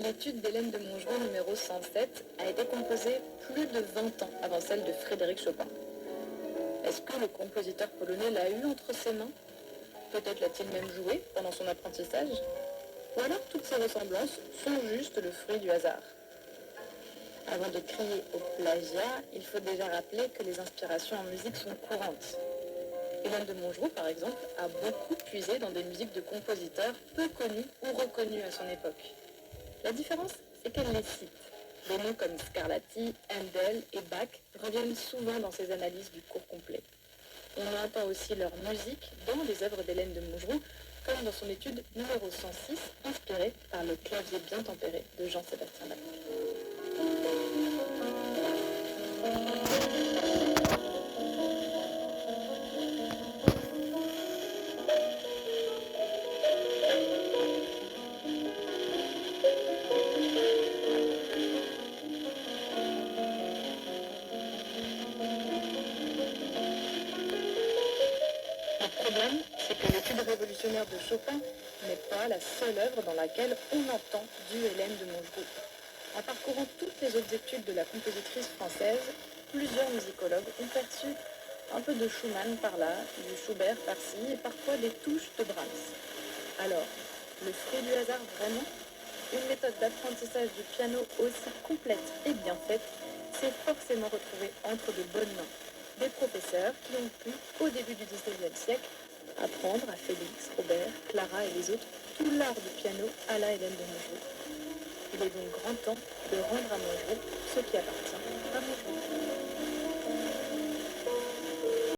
L'étude d'Hélène de Montgeron numéro 107 a été composée plus de 20 ans avant celle de Frédéric Chopin. Est-ce que le compositeur polonais l'a eu entre ses mains? Peut-être l'a-t-il même joué pendant son apprentissage? Ou alors toutes ces ressemblances sont juste le fruit du hasard? Avant de crier au plagiat, il faut déjà rappeler que les inspirations en musique sont courantes. Hélène de Montgeron, par exemple, a beaucoup puisé dans des musiques de compositeurs peu connus ou reconnus à son époque. La différence, c'est qu'elle les cite. Des noms comme Scarlatti, Handel et Bach reviennent souvent dans ses analyses du cours complet. On entend aussi leur musique dans les œuvres d'Hélène de Montgeron, comme dans son étude numéro 106, inspirée par le clavier bien tempéré de Jean-Sébastien Bach. Le problème, c'est que l'étude révolutionnaire de Chopin n'est pas la seule œuvre dans laquelle on entend du Hélène de Montgeron. En parcourant toutes les autres études de la compositrice française, plusieurs musicologues ont perçu un peu de Schumann par là, du Schubert par-ci et parfois des touches de Brahms. Alors, le fruit du hasard vraiment? Une méthode d'apprentissage du piano aussi complète et bien faite s'est forcément retrouvée entre de bonnes mains. Des professeurs qui ont pu, au début du XIXe siècle, apprendre à Félix, Robert, Clara et les autres tout l'art du piano à la Hélène de Montgeron. Il est donc grand temps de rendre à Montgeron ce qui appartient